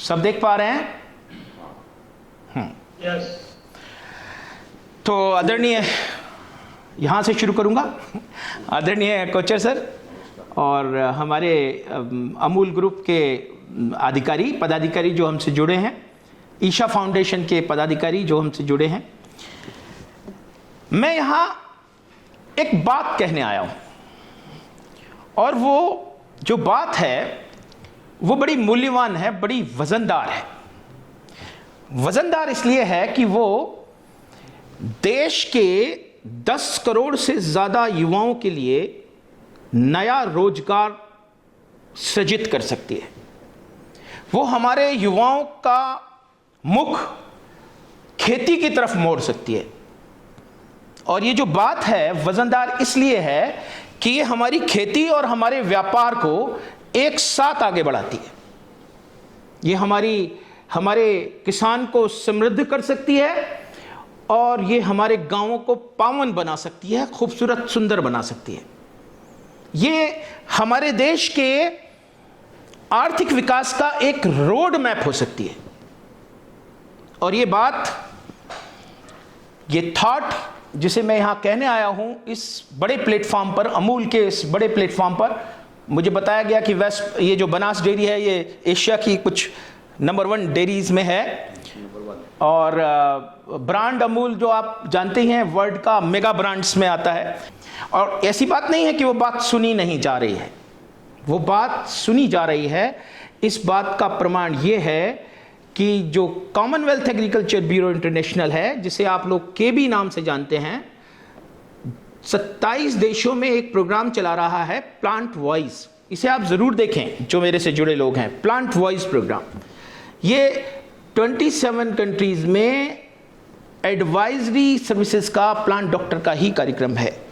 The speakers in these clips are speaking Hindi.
सब देख पा रहे हैं? यस। तो आदरणीय, यहाँ से शुरू करूँगा। आदरणीय कोचर सर और हमारे अमूल ग्रुप के पदाधिकारी जो हमसे जुड़े हैं, ईशा फाउंडेशन के पदाधिकारी जो हमसे जुड़े हैं, मैं यहाँ एक बात कहने आया हूँ और वो जो बात है वो बड़ी मूल्यवान है, बड़ी वजनदार है। वजनदार इसलिए है कि वो देश के 10 करोड़ से ज़्यादा युवाओं के लिए नया रोजगार सृजित कर सकती है। वो हमारे युवाओं का मुख खेती की तरफ मोड़ सकती है। और ये जो बात है वजनदार इसलिए है कि ये हमारी खेती और हमारे व्यापार को एक साथ आगे बढ़ाती है। ये हमारे किसान को समृद्ध कर सकती है और ये हमारे गांवों को पावन बना सकती है, खूबसूरत सुंदर बना सकती है। ये हमारे देश के आर्थिक विकास का एक रोड मैप हो सकती है। और ये बात, ये थॉट जिसे मैं यहां कहने आया हूं इस बड़े प्लेटफॉर्म पर, अमूल के इस बड़े प्लेटफॉर्म पर, मुझे बताया गया कि ये जो बनास डेयरी है ये एशिया की कुछ नंबर 1 डेयरीज में है। और ब्रांड अमूल जो आप जानते हैं वर्ल्ड का मेगा ब्रांड्स में आता है। और ऐसी बात नहीं है कि वो बात सुनी नहीं जा रही है, वो बात सुनी जा रही है। इस बात का प्रमाण ये है कि जो कॉमनवेल्थ एग्रीकल्चर ब्यूरो इंटरनेशनल है, जिसे आप लोग केबी नाम से जानते हैं, 27 देशों में एक प्रोग्राम चला रहा है, प्लांट वॉइस। इसे आप जरूर देखें जो मेरे से जुड़े लोग हैं, प्लांट वॉइस प्रोग्राम। ये 27 कंट्रीज में एडवाइजरी सर्विसेज का प्लांट डॉक्टर का ही कार्यक्रम है।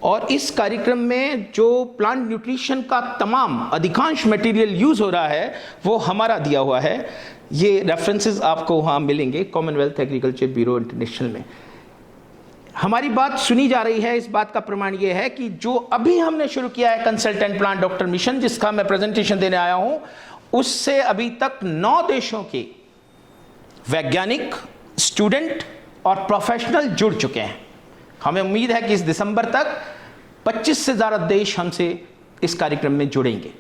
और इस कार्यक्रम में जो प्लांट न्यूट्रिशन का तमाम अधिकांश मटेरियल यूज हो रहा है वो हमारा दिया हुआ है। ये रेफरेंसेस आपको वहाँ मिलेंगे कॉमनवेल्थ एग्रीकल्चर ब्यूरो इंटरनेशनल में। हमारी बात सुनी जा रही है। इस बात का प्रमाण ये है कि जो अभी हमने शुरू किया है कंसल्टेंट प्लांट डॉक्टर मिशन, जिसका मैं प्रेजेंटेशन देने आया हूं, उससे अभी तक 9 देशों के वैज्ञानिक, स्टूडेंट और प्रोफेशनल जुड़ चुके हैं। हमें उम्मीद है कि इस दिसंबर तक 25 से ज़्यादा देश हमसे इस कार्यक्रम में जुड़ेंगे।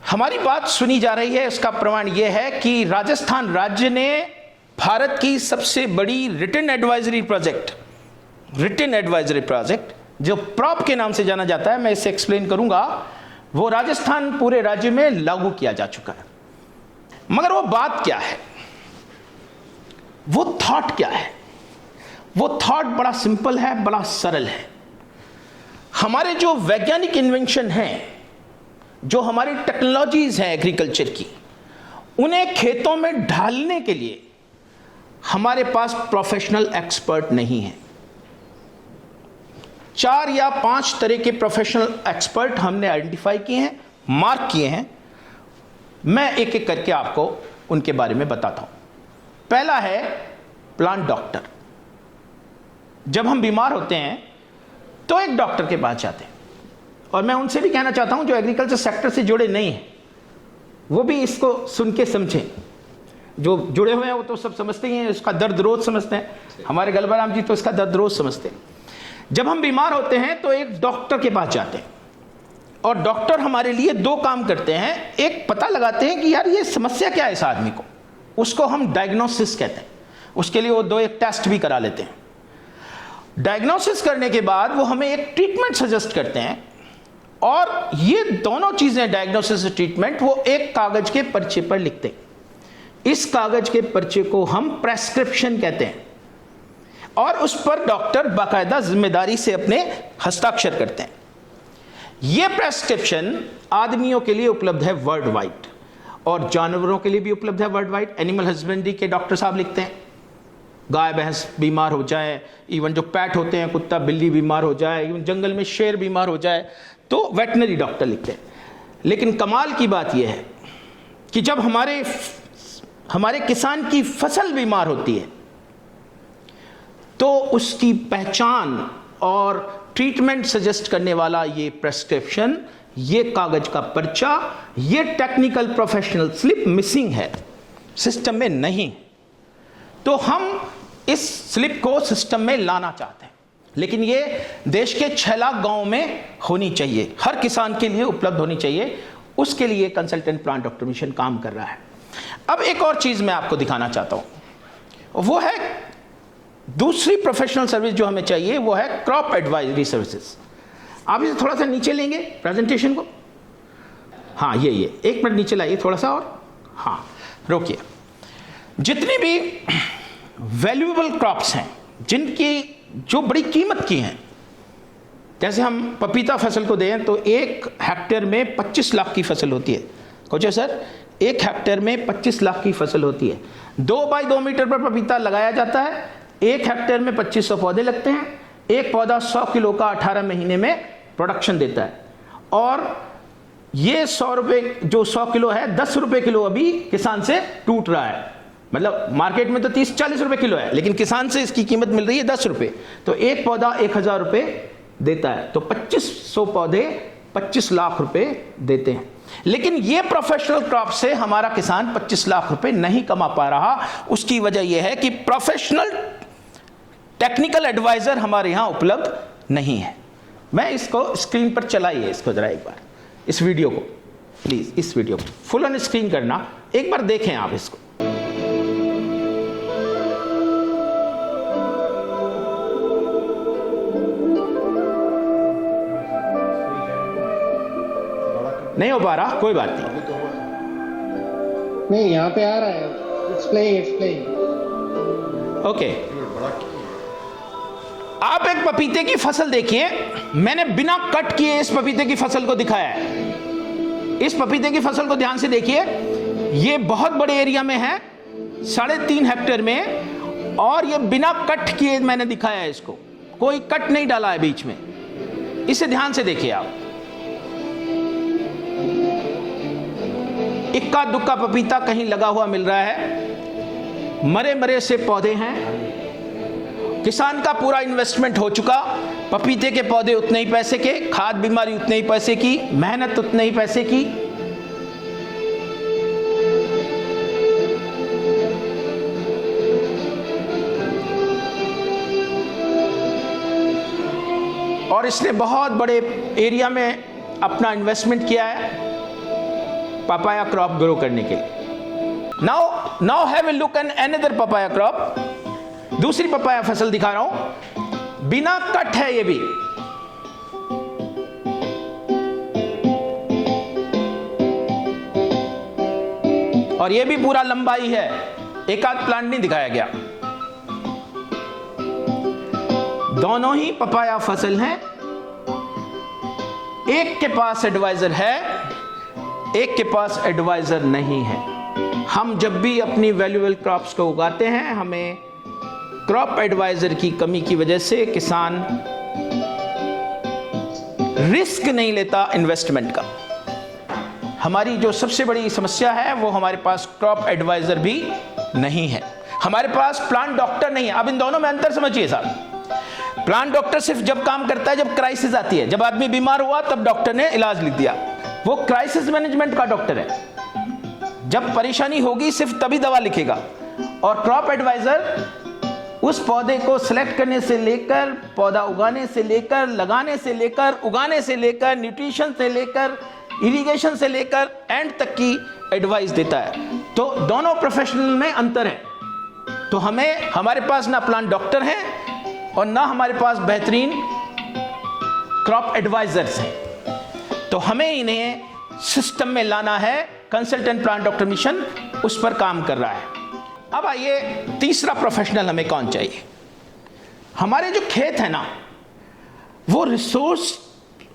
हमारी बात सुनी जा रही है, इसका प्रमाण यह है कि राजस्थान राज्य ने भारत की सबसे बड़ी रिटन एडवाइजरी प्रोजेक्ट जो प्रॉप के नाम से जाना जाता है, मैं इसे एक्सप्लेन करूंगा, वो राजस्थान पूरे राज्य में लागू किया जा चुका है। मगर वो बात क्या है, वो थॉट क्या है? वो थॉट बड़ा सिंपल है, बड़ा सरल है। हमारे जो वैज्ञानिक इन्वेंशन हैं, जो हमारी टेक्नोलॉजीज हैं एग्रीकल्चर की, उन्हें खेतों में ढालने के लिए हमारे पास प्रोफेशनल एक्सपर्ट नहीं है। 4 या 5 तरह के प्रोफेशनल एक्सपर्ट हमने आइडेंटिफाई किए हैं, मार्क किए हैं। मैं एक एक करके आपको उनके बारे में बताता हूं। पहला है प्लांट डॉक्टर। जब हम बीमार होते हैं तो एक डॉक्टर के पास जाते हैं। और मैं उनसे भी कहना चाहता हूं जो एग्रीकल्चर सेक्टर से जुड़े नहीं हैं, वो भी इसको सुन के समझें। जो जुड़े हुए हैं वो तो सब समझते ही हैं, इसका दर्द रोज समझते हैं। हमारे गलबाराम जी तो इसका दर्द रोज समझते हैं। जब हम बीमार होते हैं तो एक डॉक्टर के पास जाते हैं और डॉक्टर हमारे लिए 2 काम करते हैं। एक, पता लगाते हैं कि यार ये समस्या क्या है इस आदमी को, उसको हम डायग्नोसिस कहते हैं। उसके लिए वो 2-1 टेस्ट भी करा लेते हैं। डायग्नोसिस करने के बाद वो हमें एक ट्रीटमेंट सजेस्ट करते हैं। और ये दोनों चीजें, डायग्नोसिस और ट्रीटमेंट, वो एक कागज के पर्चे पर लिखते हैं। इस कागज के पर्चे को हम प्रेस्क्रिप्शन कहते हैं। और उस पर डॉक्टर बाकायदा जिम्मेदारी से अपने हस्ताक्षर करते हैं। यह प्रेस्क्रिप्शन आदमियों के लिए उपलब्ध है वर्ल्ड वाइड और जानवरों के लिए भी उपलब्ध है वर्ल्ड वाइड। एनिमल हस्बेंड्री के डॉक्टर साहब लिखते हैं। गाय भैंस बीमार हो जाए, इवन जो पैट होते हैं, कुत्ता बिल्ली बीमार हो जाए, इवन जंगल में शेर बीमार हो जाए, तो वेटनरी डॉक्टर लिखते हैं। लेकिन कमाल की बात यह है कि जब हमारे किसान की फसल बीमार होती है तो उसकी पहचान और ट्रीटमेंट सजेस्ट करने वाला ये प्रेस्क्रिप्शन ये कागज का पर्चा, ये टेक्निकल प्रोफेशनल स्लिप मिसिंग है, सिस्टम में नहीं। तो हम इस स्लिप को सिस्टम में लाना चाहते हैं, लेकिन ये देश के 6 लाख गांवों में होनी चाहिए, हर किसान के लिए उपलब्ध होनी चाहिए। उसके लिए कंसल्टेंट प्लांट डॉक्टर मिशन काम कर रहा है। अब एक और चीज मैं आपको दिखाना चाहता हूं, वो है दूसरी प्रोफेशनल सर्विस जो हमें चाहिए, वो है क्रॉप एडवाइजरी सर्विसेज। आप इसे थोड़ा सा नीचे लेंगे प्रेजेंटेशन को, हाँ ये 1 मिनट नीचे लाइए थोड़ा सा, और हाँ रोकिए। जितनी भी वैल्यूएबल क्रॉप्स हैं, जिनकी जो बड़ी कीमत की हैं, जैसे हम पपीता फसल को दें तो 1 हेक्टेयर में 25 लाख की फसल होती है। कोचे सर 1 हेक्टेयर में 25 लाख की फसल होती है। 2 बाई 2 मीटर पर पपीता लगाया जाता है, 1 हेक्टेयर में 2500 पौधे लगते हैं। एक पौधा 100 किलो का 18 महीने में प्रोडक्शन देता है, और ये 100 रुपये जो 100 किलो है, 10 रुपये किलो अभी किसान से टूट रहा है। मतलब मार्केट में तो 30-40 रुपये किलो है, लेकिन किसान से इसकी कीमत मिल रही है 10 रुपये। तो एक पौधा 1000 रुपये देता है, तो 2500 पौधे 25 लाख रुपए देते हैं। लेकिन ये प्रोफेशनल क्रॉप से हमारा किसान 25 लाख रुपए नहीं कमा पा रहा। उसकी वजह यह है कि प्रोफेशनल टेक्निकल एडवाइजर हमारे यहां उपलब्ध नहीं है। मैं इसको स्क्रीन पर चलाइए, इसको जरा एक बार, इस वीडियो को प्लीज, इस वीडियो को फुल ऑन स्क्रीन करना, एक बार देखें आप इसको। नहीं हो पा रहा, कोई बात नहीं, यहाँ पे आ रहा है, it's playing. ओके, आप एक पपीते की फसल देखिए, मैंने बिना कट किए इस पपीते की फसल को दिखाया है। इस पपीते की फसल को ध्यान से देखिए, ये बहुत बड़े एरिया में है, 3.5 हेक्टेयर में, और ये बिना कट किए मैंने दिखाया है इसको, कोई कट नहीं डाला है बीच में। इसे ध्यान से देखिए आप, इक्का दुक्का पपीता कहीं लगा हुआ मिल रहा है, मरे से पौधे हैं। किसान का पूरा इन्वेस्टमेंट हो चुका, पपीते के पौधे उतने ही पैसे के, खाद बीमारी उतने ही पैसे की, मेहनत उतने ही पैसे की। और इसने बहुत बड़े एरिया में अपना इन्वेस्टमेंट किया है पपाया क्रॉप ग्रो करने के लिए। Now have a look an another papaya crop. दूसरी पपाया फसल दिखा रहा हूं, बिना कट है ये भी। और ये भी पूरा लंबाई है, एक आध प्लांट नहीं दिखाया गया। दोनों ही पपाया फसल हैं, एक के पास एडवाइजर है, एक के पास एडवाइजर नहीं है। हम जब भी अपनी वैल्यूएबल क्रॉप्स को उगाते हैं, हमें क्रॉप एडवाइजर की कमी की वजह से किसान रिस्क नहीं लेता इन्वेस्टमेंट का। हमारी जो सबसे बड़ी समस्या है वो हमारे पास क्रॉप एडवाइजर भी नहीं है, हमारे पास प्लांट डॉक्टर नहीं है। अब इन दोनों में अंतर समझिए साहब। प्लांट डॉक्टर सिर्फ जब काम करता है जब क्राइसिस आती है, जब आदमी बीमार हुआ तब डॉक्टर ने इलाज लिख दिया, वो क्राइसिस मैनेजमेंट का डॉक्टर है। जब परेशानी होगी सिर्फ तभी दवा लिखेगा। और क्रॉप एडवाइजर उस पौधे को सिलेक्ट करने से लेकर, पौधा उगाने से लेकर, लगाने से लेकर, उगाने से लेकर, न्यूट्रिशन से लेकर, इरिगेशन से लेकर एंड तक की एडवाइस देता है। तो दोनों प्रोफेशनल में अंतर है। तो हमारे पास ना प्लांट डॉक्टर हैं और ना हमारे पास बेहतरीन क्रॉप एडवाइजर्स हैं। तो हमें इन्हें सिस्टम में लाना है। कंसल्टेंट प्लांट डॉक्टर मिशन उस पर काम कर रहा है। अब आइए, तीसरा प्रोफेशनल हमें कौन चाहिए। हमारे जो खेत है ना, वो रिसोर्स,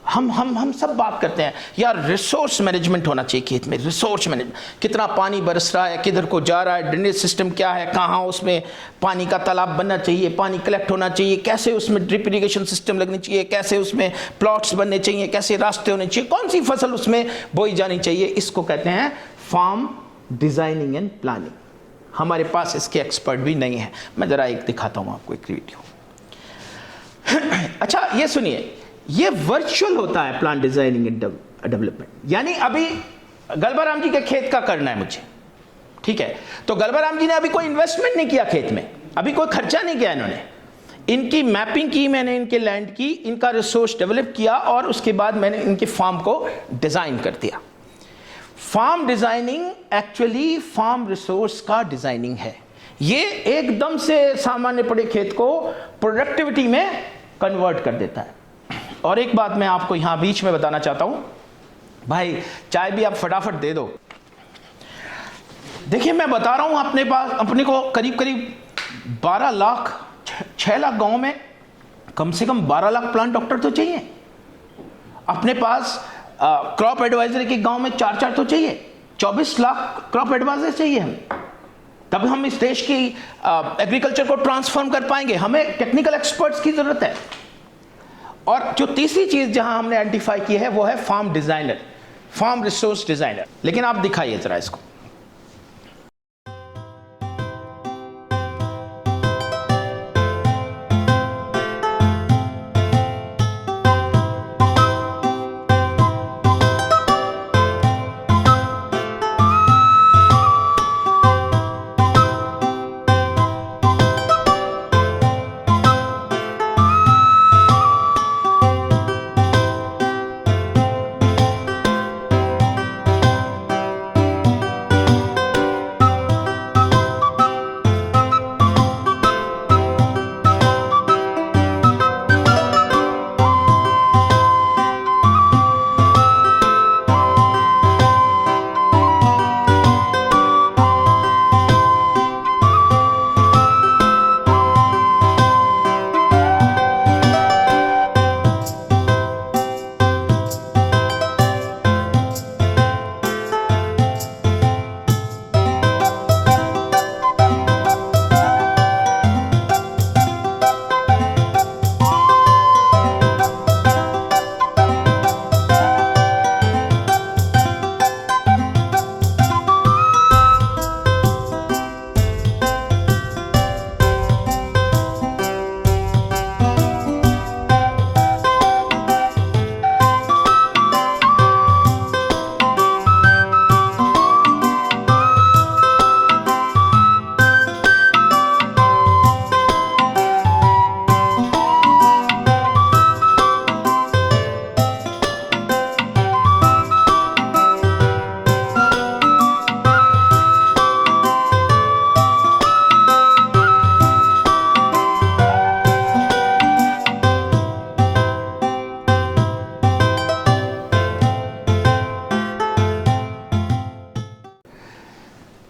हम सब बात करते हैं यार रिसोर्स मैनेजमेंट होना चाहिए खेत में। रिसोर्स मैनेजमेंट, कितना पानी बरस रहा है, किधर को जा रहा है, ड्रेनेज सिस्टम क्या है, कहाँ उसमें पानी का तालाब बनना चाहिए, पानी कलेक्ट होना चाहिए, कैसे उसमें ड्रिप इरिगेशन सिस्टम लगनी चाहिए, कैसे उसमें प्लॉट्स बनने चाहिए, कैसे रास्ते होने चाहिए, कौन सी फसल उसमें बोई जानी चाहिए। इसको कहते हैं फार्म डिजाइनिंग एंड प्लानिंग। हमारे पास इसके एक्सपर्ट भी नहीं है। मैं जरा एक दिखाता हूं आपको, एक वीडियो। अच्छा ये सुनिए, ये वर्चुअल होता है प्लांट डिजाइनिंग एंड डेवलपमेंट, यानी अभी गलबाराम जी के खेत का करना है मुझे, ठीक है। तो गलबाराम जी ने अभी कोई इन्वेस्टमेंट नहीं किया खेत में, अभी कोई खर्चा नहीं किया इन्होंने, इनकी मैपिंग की मैंने, इनके लैंड की, इनका रिसोर्स डेवलप किया और उसके बाद मैंने इनके फार्म को डिजाइन कर दिया। Farm designing actually farm resource का डिजाइनिंग है। ये एकदम से सामान्य पड़े खेत को प्रोडक्टिविटी में कन्वर्ट कर देता है। और एक बात मैं आपको यहां बीच में बताना चाहता हूं, भाई चाय भी आप फटाफट दे दो। देखिए मैं बता रहा हूं, अपने को करीब करीब 12 लाख 6 लाख गांव में कम से कम 12 लाख प्लांट डॉक्टर तो चाहिए। अपने पास क्रॉप एडवाइजर के गांव में 4 तो चाहिए, 24 लाख क्रॉप एडवाइजर चाहिए हमें, तब हम इस देश की एग्रीकल्चर को ट्रांसफॉर्म कर पाएंगे। हमें टेक्निकल एक्सपर्ट्स की जरूरत है। और जो तीसरी चीज जहां हमने आइडेंटिफाई की है वो है farm designer, farm resource designer. लेकिन आप दिखाइए जरा इसको।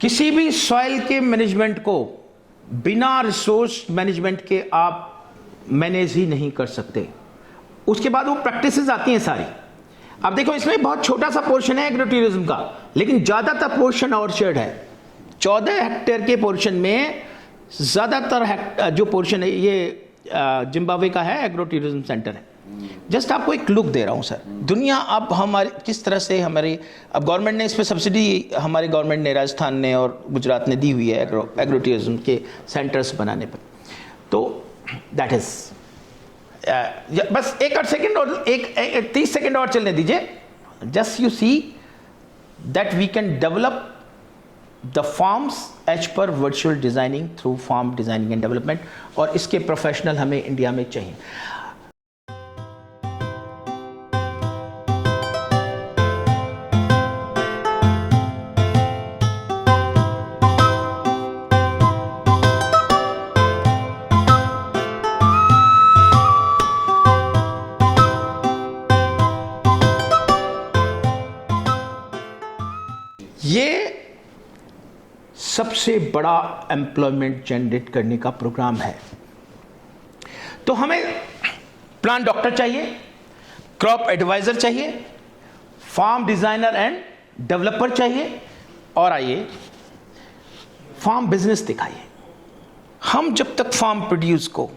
किसी भी सॉइल के मैनेजमेंट को बिना रिसोर्स मैनेजमेंट के आप मैनेज ही नहीं कर सकते। उसके बाद वो प्रैक्टिसेस आती हैं सारी। अब देखो इसमें बहुत छोटा सा पोर्शन है एग्रो टूरिज्म का, लेकिन ज्यादातर पोर्शन ऑर्चर्ड है। 14 हेक्टेयर के पोर्शन में ज्यादातर जो पोर्शन है ये जिम्बाब्वे का है, एग्रो टूरिज्म सेंटर है। जस्ट आपको एक लुक दे रहा हूं सर, दुनिया अब हमारे किस तरह से हमारी, अब गवर्नमेंट ने इस पर सब्सिडी, हमारे गवर्नमेंट ने, राजस्थान ने और गुजरात ने दी हुई है एग्रो टूरिज्म के सेंटर्स बनाने पर। तो दैट इज बस एक और सेकंड और एक 30 सेकंड और चलने दीजिए। Just you see that we can develop the farms as per virtual designing through farm designing and development, और इसके प्रोफेशनल हमें इंडिया में चाहिए। ये सबसे बड़ा एम्प्लॉयमेंट जनरेट करने का प्रोग्राम है। तो हमें प्लांट डॉक्टर चाहिए, क्रॉप एडवाइजर चाहिए, फार्म डिजाइनर एंड डेवलपर चाहिए, और आइए फार्म बिजनेस दिखाइए। हम जब तक फार्म प्रोड्यूस को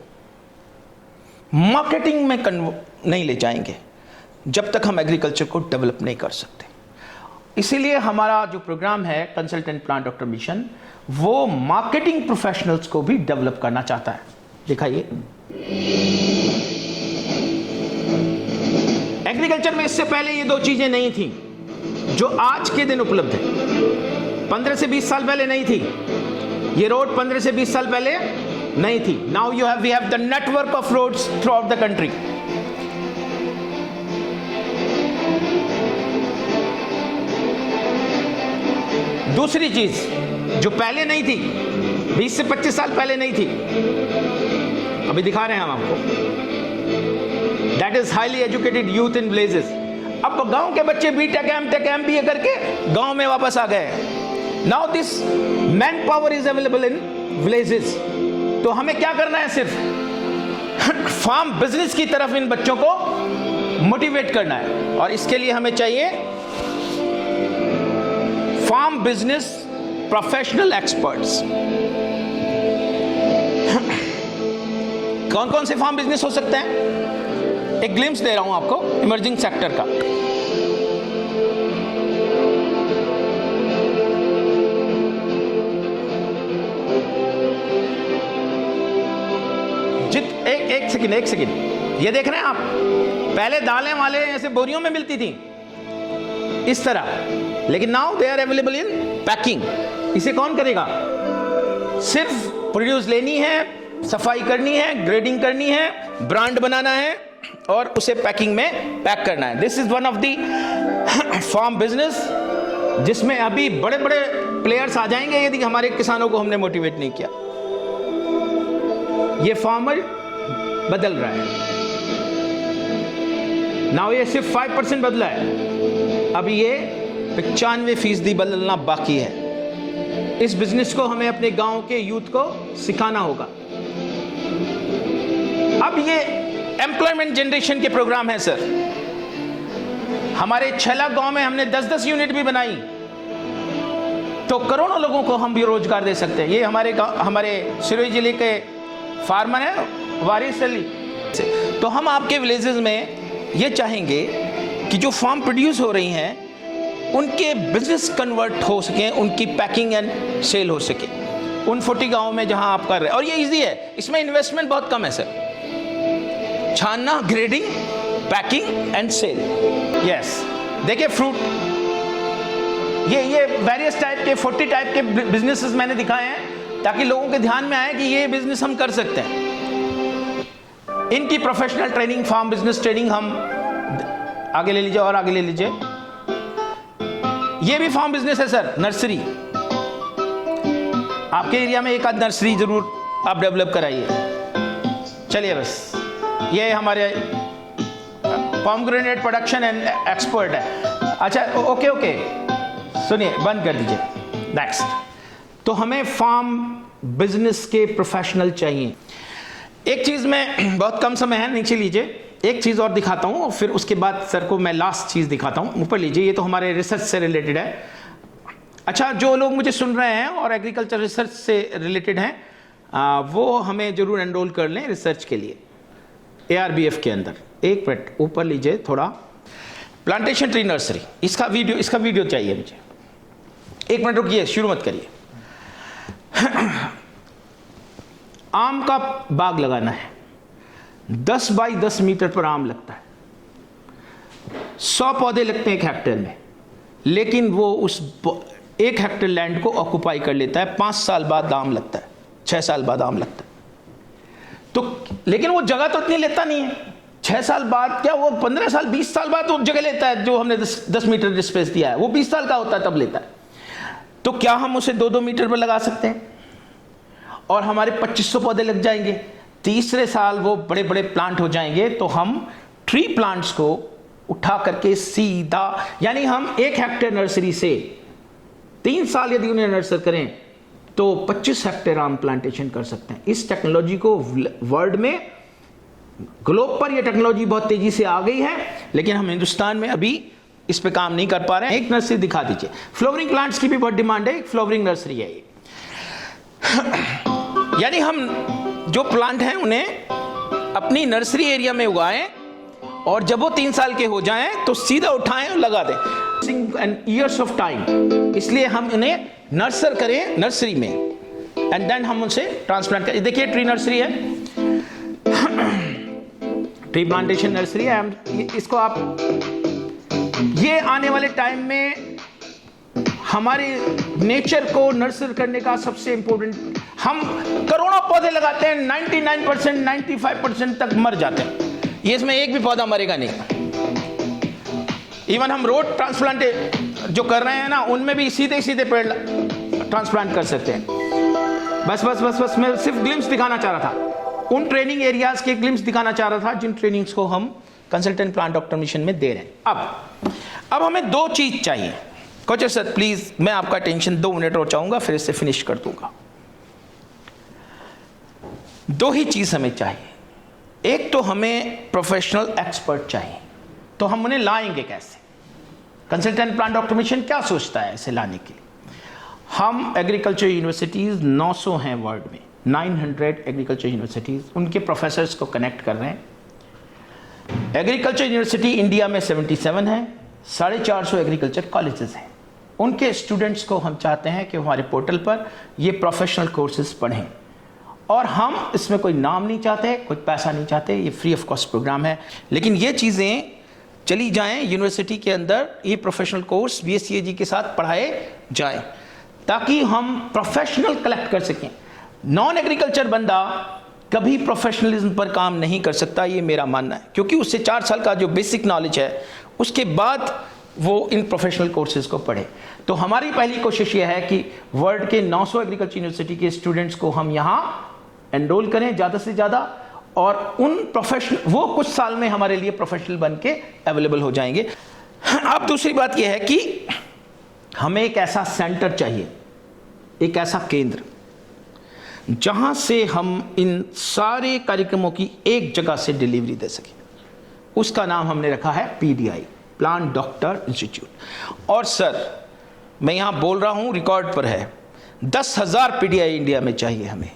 मार्केटिंग में नहीं ले जाएंगे, जब तक हम एग्रीकल्चर को डेवलप नहीं कर सकते। इसीलिए हमारा जो प्रोग्राम है कंसल्टेंट प्लांट डॉक्टर मिशन, वो मार्केटिंग प्रोफेशनल्स को भी डेवलप करना चाहता है। दिखाइए। एग्रीकल्चर में इससे पहले ये दो चीजें नहीं थी जो आज के दिन उपलब्ध है। 15 से 20 साल पहले नहीं थी ये रोड, 15 से 20 साल पहले नहीं थी। Now we have the network of roads throughout the country. दूसरी चीज जो पहले नहीं थी, 20 से 25 साल पहले नहीं थी, अभी दिखा रहे हैं हम आपको, that is highly educated youth in villages. अब गांव के बच्चे बीटेक, एमटेक, एमबीए करके गांव में वापस आ गए। Now this man power is available in villages. तो हमें क्या करना है, सिर्फ फार्म बिजनेस की तरफ इन बच्चों को मोटिवेट करना है। और इसके लिए हमें चाहिए फार्म बिजनेस प्रोफेशनल एक्सपर्ट्स। कौन कौन से फार्म बिजनेस हो सकते हैं, एक ग्लिम्स दे रहा हूं आपको इमर्जिंग सेक्टर का। एक सेकंड, ये देख रहे हैं आप, पहले दालें वाले ऐसे बोरियों में मिलती थी इस तरह, लेकिन now they are available in packing. इसे कौन करेगा, सिर्फ प्रोड्यूस लेनी है, सफाई करनी है, ग्रेडिंग करनी है, ब्रांड बनाना है और उसे पैकिंग में पैक करना है। This is one of the farm business जिसमें अभी बड़े बड़े प्लेयर्स आ जाएंगे यदि हमारे किसानों को हमने मोटिवेट नहीं किया। ये फार्मर बदल रहा है। नाउ ये सिर्फ 5% बदला है, अभी ये 95% बदलना बाकी है। इस बिजनेस को हमें अपने गांव के यूथ को सिखाना होगा। अब ये एम्प्लॉयमेंट जनरेशन के प्रोग्राम है सर। हमारे 6 लाख गांव में हमने 10-10 यूनिट भी बनाई तो करोड़ों लोगों को हम भी रोजगार दे सकते हैं। ये हमारे सिरोही जिले के फार्मर है वारिस अली। तो हम आपके विलेजेस में ये चाहेंगे कि जो फार्म प्रोड्यूस हो रही हैं उनके बिजनेस कन्वर्ट हो सके, उनकी पैकिंग एंड सेल हो सके उन 40 गांव में जहां आप कर रहे हैं। और ये इजी है, इसमें इन्वेस्टमेंट बहुत कम है सर। छानना, grading, packing and sale. Yes, देखिए फ्रूट, ये वेरियस टाइप के 40 टाइप के बिजनेसेस मैंने दिखाए हैं ताकि लोगों के ध्यान में आए कि ये बिजनेस हम कर सकते हैं। इनकी professional training, farm business training हम आगे ले लीजिए और आगे ले लीजिए। ये भी फार्म बिजनेस है सर, नर्सरी। आपके एरिया में एक आध नर्सरी जरूर आप डेवलप कराइए। चलिए बस, ये हमारे पोमग्रेनेट प्रोडक्शन एंड एक्सपर्ट है। अच्छा ओके, सुनिए, बंद कर दीजिए। नेक्स्ट, तो हमें फार्म बिजनेस के प्रोफेशनल चाहिए। एक चीज में, बहुत कम समय है, नीचे लीजिए, एक चीज और दिखाता हूं और फिर उसके बाद सर को मैं लास्ट चीज दिखाता हूं। ऊपर लीजिए, ये तो हमारे रिसर्च से रिलेटेड है। अच्छा, जो लोग मुझे सुन रहे हैं और एग्रीकल्चर रिसर्च से रिलेटेड हैं वो हमें जरूर एनरोल कर लें रिसर्च के लिए ARBF के अंदर। एक मिनट ऊपर लीजिए थोड़ा, प्लांटेशन ट्री नर्सरी, इसका वीडियो चाहिए मुझे। एक मिनट रुकिए, शुरू मत करिए। आम का बाग लगाना है, 10 बाई 10 मीटर पर आम लगता है। 100 पौधे लगते हैं 1 हेक्टेयर में, लेकिन वो उस 1 हेक्टेयर लैंड को ऑक्युपाई कर लेता है। 5 साल बाद आम लगता है, 6 साल बाद आम लगता है। तो लेकिन वो जगह तो इतनी लेता नहीं है। 6 साल बाद क्या, वो 15 साल 20 साल बाद वो जगह लेता है जो हमने 10 मीटर स्पेस दिया है। वो 20 साल का होता है तब लेता है। तो क्या हम उसे 2-2 मीटर पर लगा सकते हैं और हमारे 2500 पौधे लग जाएंगे। तीसरे साल वो बड़े बड़े प्लांट हो जाएंगे। तो हम ट्री प्लांट्स को उठा करके सीधा, यानी हम 1 हेक्टेयर नर्सरी से 3 साल यदि उन्हें नर्सर करें तो 25 हेक्टेयर आम प्लांटेशन कर सकते हैं। इस टेक्नोलॉजी को वर्ल्ड में, ग्लोब पर यह टेक्नोलॉजी बहुत तेजी से आ गई है, लेकिन हम हिंदुस्तान में अभी इस पे काम नहीं कर पा रहे हैं। एक नर्सरी दिखा दीजिए। फ्लावरिंग प्लांट्स की भी बहुत डिमांड है, एक फ्लावरिंग नर्सरी है ये। यानी हम जो प्लांट हैं उन्हें अपनी नर्सरी एरिया में उगाएं और जब वो 3 साल के हो जाएं तो सीधा उठाएं और लगा दें। एंड ईयर्स ऑफ टाइम, इसलिए हम उन्हें नर्सर करें नर्सरी में एंड देन हम उनसे ट्रांसप्लांट करें। देखिए ट्री नर्सरी है। ट्री प्लांटेशन नर्सरी है। इसको आप, ये आने वाले टाइम में हमारे नेचर को नर्सर करने का सबसे इंपॉर्टेंट, हम करोड़ों पौधे लगाते हैं, 99%, 95% तक मर जाते हैं, ये इसमें एक भी पौधा मरेगा नहीं। इवन हम रोड ट्रांसप्लांट जो कर रहे हैं ना, उनमें भी सीधे सीधे पेड़ ट्रांसप्लांट कर सकते हैं। बस मैं सिर्फ ग्लिम्स दिखाना चाह रहा था, उन ट्रेनिंग एरियाज के ग्लिम्स दिखाना चाह रहा था जिन ट्रेनिंग्स को हम कंसल्टेंट प्लांट डॉक्टर मिशन में दे रहे हैं। अब हमें दो चीज चाहिए। कोचर सर प्लीज, मैं आपका अटेंशन 2 मिनट और चाहूंगा, फिर इससे फिनिश कर दूंगा। दो ही चीज हमें चाहिए। एक तो हमें प्रोफेशनल एक्सपर्ट चाहिए, तो हम उन्हें लाएंगे कैसे? कंसल्टेंट प्लांट डॉक्टर मिशन क्या सोचता है इसे लाने के लिए? हम एग्रीकल्चर यूनिवर्सिटीज 900 हैं वर्ल्ड में, 900 एग्रीकल्चर यूनिवर्सिटीज, उनके प्रोफेसर्स को कनेक्ट कर रहे हैं। एग्रीकल्चर यूनिवर्सिटी इंडिया में 77 है, 450 एग्रीकल्चर कॉलेजेस हैं। उनके स्टूडेंट्स को हम चाहते हैं कि हमारे पोर्टल पर ये प्रोफेशनल कोर्सेज पढ़ें, और हम इसमें कोई नाम नहीं चाहते, कोई पैसा नहीं चाहते, ये फ्री ऑफ कॉस्ट प्रोग्राम है। लेकिन ये चीज़ें चली जाएं यूनिवर्सिटी के अंदर, ये प्रोफेशनल कोर्स BSCAG के साथ पढ़ाए जाएं, ताकि हम प्रोफेशनल कलेक्ट कर सकें। नॉन एग्रीकल्चर बंदा कभी प्रोफेशनलिज्म पर काम नहीं कर सकता, ये मेरा मानना है, क्योंकि उससे 4 साल का जो बेसिक नॉलेज है उसके बाद वो इन प्रोफेशनल कोर्सेज को पढ़े। तो हमारी पहली कोशिश ये है कि वर्ल्ड के 900 एग्रीकल्चर यूनिवर्सिटी के स्टूडेंट्स को हम यहाँ एनरोल करें ज़्यादा से ज़्यादा, और उन वो कुछ साल में हमारे लिए प्रोफेशनल बन के अवेलेबल हो जाएंगे। अब दूसरी बात यह है कि हमें एक ऐसा सेंटर चाहिए, एक ऐसा केंद्र जहां से हम इन सारे कार्यक्रमों की एक जगह से डिलीवरी दे सकें। उसका नाम हमने रखा है PDI, प्लांट डॉक्टर इंस्टीट्यूट। और सर मैं यहां बोल रहा हूं, रिकॉर्ड पर है, 10,000 PDI इंडिया में चाहिए हमें,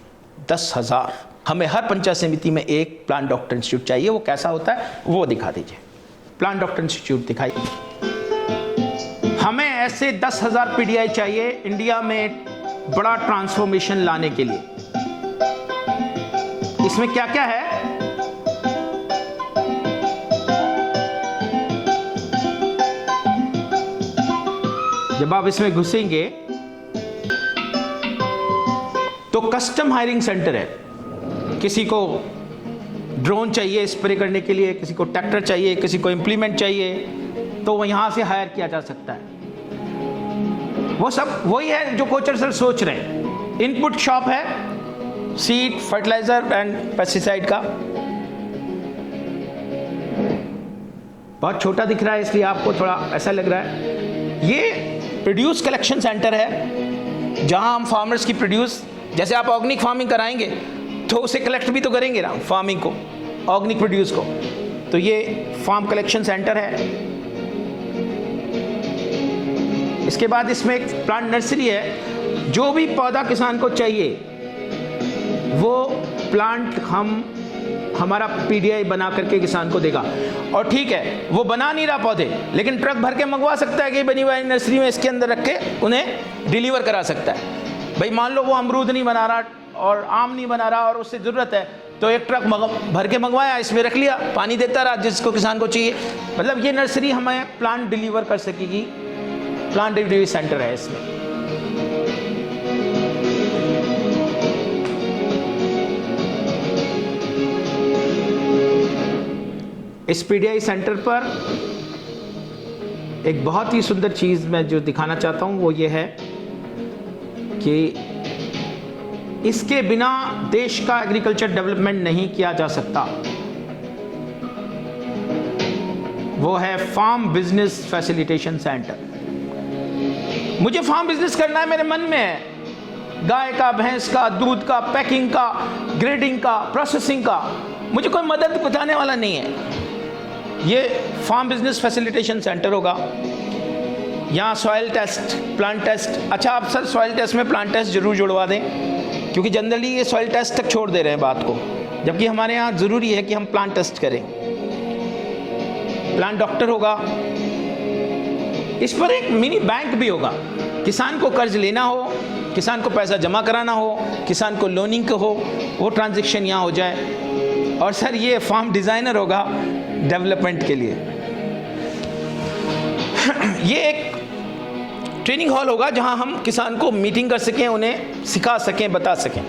10,000। हमें हर पंचायत समिति में एक प्लांट डॉक्टर इंस्टीट्यूट चाहिए। वो कैसा होता है वो दिखा दीजिए, प्लांट डॉक्टर इंस्टीट्यूट दिखाइए। हमें ऐसे 10,000 PDI चाहिए इंडिया में बड़ा ट्रांसफॉर्मेशन लाने के लिए। इसमें क्या क्या है? जब आप इसमें घुसेंगे तो कस्टम हायरिंग सेंटर है। किसी को ड्रोन चाहिए स्प्रे करने के लिए, किसी को ट्रैक्टर चाहिए, किसी को इम्प्लीमेंट चाहिए, तो वो यहां से हायर किया जा सकता है। वो सब वही है जो कोचर सर सोच रहे हैं। इनपुट शॉप है, सीड, फर्टिलाइजर एंड पेस्टिसाइड का। बहुत छोटा दिख रहा है इसलिए आपको थोड़ा ऐसा लग रहा है। ये प्रोड्यूस कलेक्शन सेंटर है जहां हम फार्मर्स की प्रोड्यूस, जैसे आप ऑर्गेनिक फार्मिंग कराएंगे तो उसे कलेक्ट भी तो करेंगे ना, फार्मिंग को, ऑर्गेनिक प्रोड्यूस को। तो ये फार्म कलेक्शन सेंटर है। इसके बाद इसमें एक प्लांट नर्सरी है। जो भी पौधा किसान को चाहिए वो प्लांट हमारा PDI बना करके किसान को देगा। और ठीक है, वो बना नहीं रहा पौधे, लेकिन ट्रक भर के मंगवा सकता है कि बनी हुई नर्सरी में इसके अंदर रख के उन्हें डिलीवर करा सकता है। भाई मान लो वो अमरूद नहीं बना रहा और आम नहीं बना रहा और उससे ज़रूरत है, तो एक ट्रक भर के मंगवाया, इसमें रख लिया, पानी देता रहा जिसको किसान को चाहिए। मतलब ये नर्सरी हमें प्लांट डिलीवर कर सकेगी। प्लांट डिलीवरी सेंटर है इसमें। इस PDI सेंटर पर एक बहुत ही सुंदर चीज मैं जो दिखाना चाहता हूं वो ये है कि इसके बिना देश का एग्रीकल्चर डेवलपमेंट नहीं किया जा सकता। वो है फार्म बिजनेस फैसिलिटेशन सेंटर। मुझे फार्म बिजनेस करना है, मेरे मन में है, गाय का, भैंस का, दूध का, पैकिंग का, ग्रेडिंग का, प्रोसेसिंग का। मुझे कोई मदद बताने वाला नहीं है। ये फार्म बिजनेस फैसिलिटेशन सेंटर होगा। यहाँ सॉइल टेस्ट, प्लांट टेस्ट। अच्छा आप सर सॉइल टेस्ट में प्लांट टेस्ट जरूर जुड़वा दें, क्योंकि जनरली ये सॉइल टेस्ट तक छोड़ दे रहे हैं बात को, जबकि हमारे यहाँ ज़रूरी है कि हम प्लांट टेस्ट करें। प्लांट डॉक्टर होगा। इस पर एक मिनी बैंक भी होगा। किसान को कर्ज लेना हो, किसान को पैसा जमा कराना हो, किसान को लोनिंग हो, वो ट्रांजैक्शन यहाँ हो जाए। और सर ये फार्म डिज़ाइनर होगा डेवलपमेंट के लिए। ये एक ट्रेनिंग हॉल होगा जहां हम किसान को मीटिंग कर सकें, उन्हें सिखा सकें, बता सकें।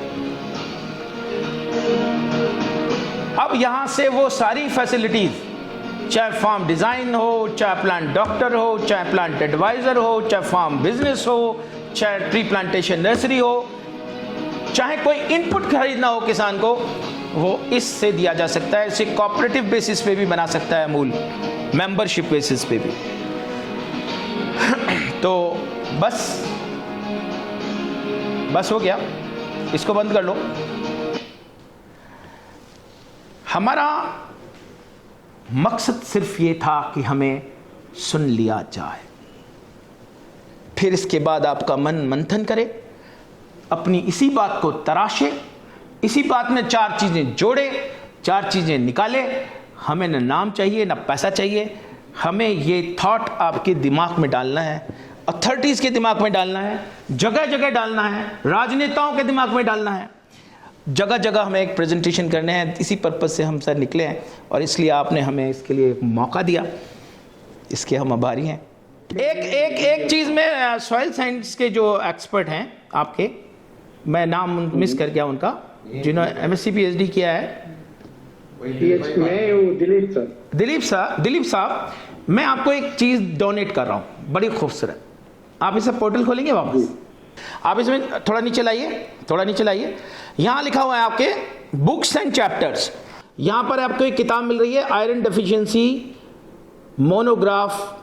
अब यहां से वो सारी फैसिलिटीज, चाहे फार्म डिज़ाइन हो, चाहे प्लांट डॉक्टर हो, चाहे प्लांट एडवाइज़र हो, चाहे फार्म बिजनेस हो, चाहे ट्री प्लांटेशन नर्सरी हो, चाहे कोई इनपुट खरीदना हो किसान को, वो इससे दिया जा सकता है। इसे कोऑपरेटिव बेसिस पे भी बना सकता है अमूल, मेंबरशिप बेसिस पे भी। तो बस हो गया, इसको बंद कर लो। हमारा मकसद सिर्फ ये था कि हमें सुन लिया जाए, फिर इसके बाद आपका मन मंथन करे, अपनी इसी बात को तराशे, इसी बात में 4 चीजें जोड़े, 4 चीजें निकाले। हमें न नाम चाहिए न पैसा चाहिए, हमें ये थॉट आपके दिमाग में डालना है, अथॉरिटीज के दिमाग में डालना है, जगह जगह डालना है, राजनेताओं के दिमाग में डालना है, जगह जगह हमें एक प्रेजेंटेशन करने हैं। इसी पर्पज से हम सर निकले हैं और इसलिए आपने हमें इसके लिए एक मौका दिया, इसके हम आभारी हैं। एक चीज़ में सॉइल साइंस के जो एक्सपर्ट हैं आपके, मैं नाम मिस कर गया उनका, जिन्होंने MSc PhD किया है, दिलीप साहब, मैं आपको एक चीज़ डोनेट कर रहा हूँ, बड़ी खूबसूरत। आप इसे पोर्टल खोलेंगे वापस, आप इसमें थोड़ा नीचे लाइए, यहाँ लिखा हुआ है आपके बुक्स एंड चैप्टर्स। यहाँ पर आपको एक किताब मिल रही है, iron deficiency monograph,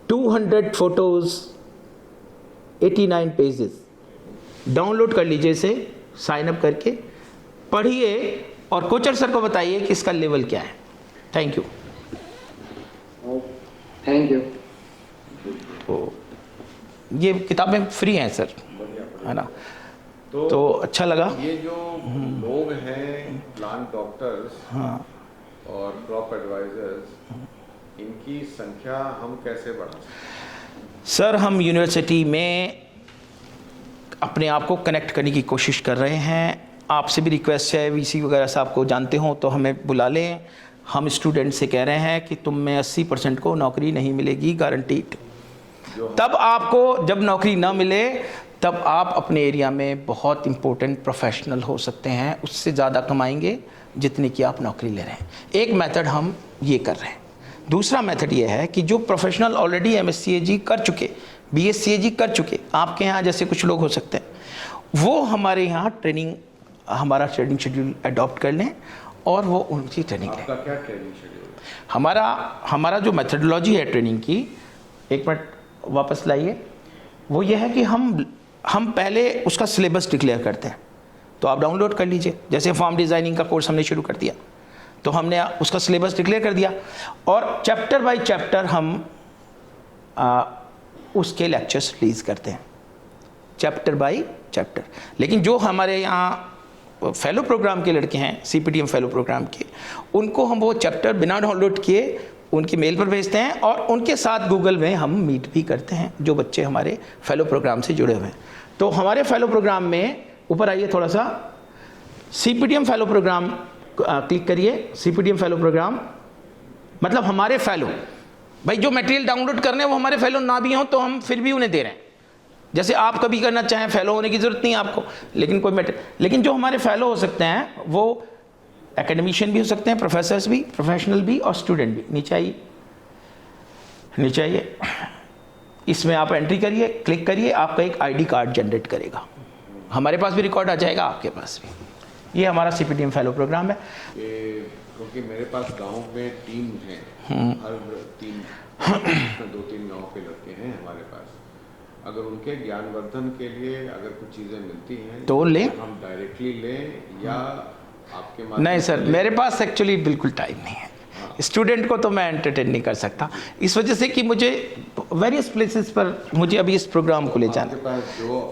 200 photos, 89 pages. Download कर लीजिए इसे, साइन अप करके पढ़िए और कोचर सर को बताइए कि इसका लेवल क्या है। Thank you. तो ये किताबें फ्री हैं सर, है ना? तो अच्छा लगा। ये जो लोग हैं प्लांट डॉक्टर्स और क्रॉप एडवाइजर्स, इनकी संख्या हम कैसे बढ़ा सकते हैं? सर हम यूनिवर्सिटी में अपने आप को कनेक्ट करने की कोशिश कर रहे हैं। आपसे भी रिक्वेस्ट है, VC वगैरह साहब को जानते हो तो हमें बुला लें। हम स्टूडेंट से कह रहे हैं कि तुम में 80% को नौकरी नहीं मिलेगी गारंटीड। तब आपको जब नौकरी ना मिले तब आप अपने एरिया में बहुत इंपॉर्टेंट प्रोफेशनल हो सकते हैं, उससे ज़्यादा कमाएंगे जितने की आप नौकरी ले रहे हैं। एक मेथड हम ये कर रहे हैं। दूसरा मेथड ये है कि जो प्रोफेशनल ऑलरेडी MSc कर चुके, BSc कर चुके, आपके यहाँ जैसे कुछ लोग हो सकते हैं, वो हमारे यहाँ हमारा ट्रेनिंग शेड्यूल अडॉप्ट कर लें और वो उनकी ट्रेनिंग लें। आपका क्या ट्रेनिंग शेड्यूल? हमारा जो मेथडोलॉजी है ट्रेनिंग की, एक मिनट वापस लाइए, वो ये है कि हम पहले उसका सिलेबस डिक्लेयर करते हैं। तो आप डाउनलोड कर लीजिए, जैसे फार्म डिज़ाइनिंग का कोर्स हमने शुरू कर दिया तो हमने उसका सिलेबस डिक्लेयर कर दिया और चैप्टर बाय चैप्टर हम उसके लेक्चर्स रिलीज़ करते हैं, चैप्टर बाय चैप्टर। लेकिन जो हमारे यहाँ फेलो प्रोग्राम के लड़के हैं, CPTM फेलो प्रोग्राम के, उनको हम वो चैप्टर बिना डाउनलोड किए उनकी मेल पर भेजते हैं और उनके साथ गूगल में हम मीट भी करते हैं, जो बच्चे हमारे फेलो प्रोग्राम से जुड़े हुए हैं। तो हमारे फेलो प्रोग्राम में ऊपर आइए थोड़ा सा, CPTM फेलो प्रोग्राम क्लिक करिए। CPTM फेलो प्रोग्राम मतलब हमारे फेलो, भाई जो मटेरियल डाउनलोड करने हैं वो हमारे फेलो ना भी हों तो हम फिर भी उन्हें दे रहे हैं। जैसे आप कभी करना चाहें, फेलो होने की ज़रूरत नहीं है आपको, लेकिन जो हमारे फेलो हो सकते हैं वो एकेडमिशियन भी हो सकते हैं, प्रोफेसर्स भी, प्रोफेशनल भी और स्टूडेंट भी। नीचे आइए, इसमें आप एंट्री करिए, क्लिक करिए, आपका एक ID कार्ड जनरेट करेगा। हमारे पास भी रिकॉर्ड आ जाएगा, आपके पास भी। ये हमारा CPTM फेलो प्रोग्राम है। क्योंकि मेरे पास गांव में टीम है, हर 2-3 गांव के लड़के हैं हमारे पास। अगर उनके ज्ञानवर्धन के लिए अगर कुछ चीज़ें मिलती हैं तो ले, हम डायरेक्टली लें या आपके नहीं सर, मेरे पास एक्चुअली बिल्कुल टाइम नहीं है। स्टूडेंट को तो मैं एंटरटेन नहीं कर सकता, इस वजह से कि मुझे वेरियस प्लेसेस पर मुझे अभी इस प्रोग्राम को ले जाना।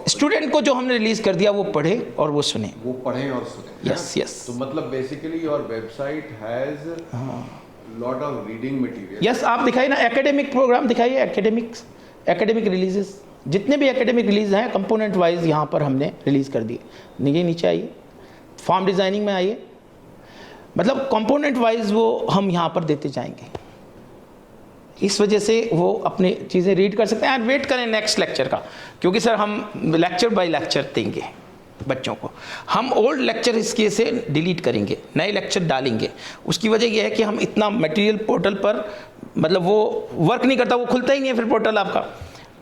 स्टूडेंट को जो हमने रिलीज कर दिया वो पढ़े और वो सुने, यस। तो मतलब basically your website has lot of reading material. Yes, आप दिखाइए ना, एकेडमिक प्रोग्राम दिखाइए, एकेडमिक रिलीजेस, जितने भी एकेडमिक रिलीज हैं कंपोनेंट वाइज यहाँ पर हमने रिलीज कर दिए। नीचे आइए, फार्म डिजाइनिंग में आइए, मतलब कंपोनेंट वाइज वो हम यहाँ पर देते जाएंगे। इस वजह से वो अपने चीज़ें रीड कर सकते हैं। और वेट करें नेक्स्ट लेक्चर का, क्योंकि सर हम लेक्चर बाय लेक्चर देंगे बच्चों को। हम ओल्ड लेक्चर इसके से डिलीट करेंगे, नए लेक्चर डालेंगे। उसकी वजह यह है कि हम इतना मटेरियल पोर्टल पर, मतलब वो वर्क नहीं करता, वो खुलता ही नहीं है फिर पोर्टल आपका।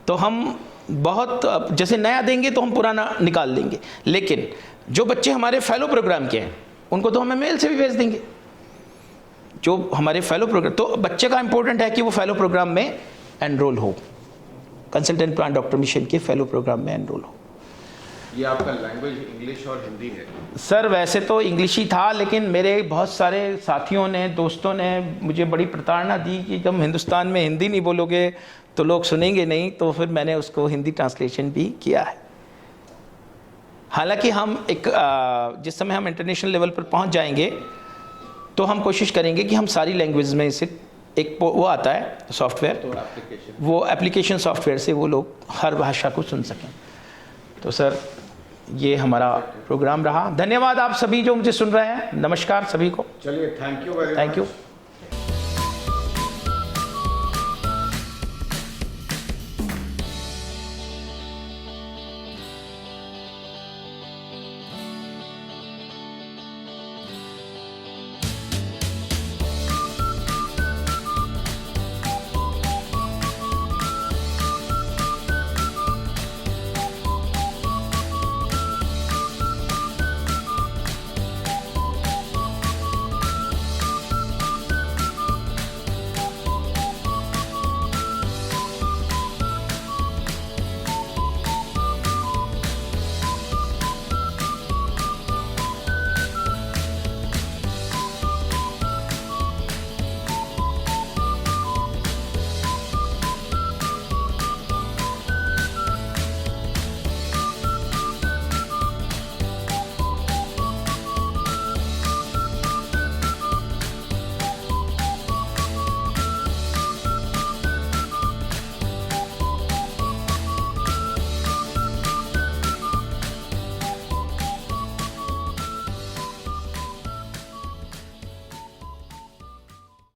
तो हम बहुत जैसे नया देंगे तो हम पुराना निकाल देंगे। लेकिन जो बच्चे हमारे फेलो प्रोग्राम के हैं उनको तो हमें मेल से भी भेज देंगे। जो हमारे फेलो प्रोग्राम, तो बच्चे का इंपॉर्टेंट है कि वो फेलो प्रोग्राम में एनरोल हो, कंसल्टेंट प्लांट डॉक्टर मिशन के फेलो प्रोग्राम में एनरोल हो। ये आपका लैंग्वेज इंग्लिश और हिंदी है? सर वैसे तो इंग्लिश ही था, लेकिन मेरे बहुत सारे साथियों ने, दोस्तों ने मुझे बड़ी प्रताड़ना दी कि तुम हिंदुस्तान में हिंदी नहीं बोलोगे तो लोग सुनेंगे नहीं, तो फिर मैंने उसको हिंदी ट्रांसलेशन भी किया है। हालांकि हम एक जिस समय हम इंटरनेशनल लेवल पर पहुंच जाएंगे तो हम कोशिश करेंगे कि हम सारी लैंग्वेज में से एक वो आता है सॉफ्टवेयर, तो वो एप्लीकेशन सॉफ्टवेयर से वो लोग हर भाषा को सुन सकें। तो सर ये हमारा प्रोग्राम रहा। धन्यवाद आप सभी जो मुझे सुन रहे हैं। नमस्कार सभी को। चलिए, thank you very much. Thank you.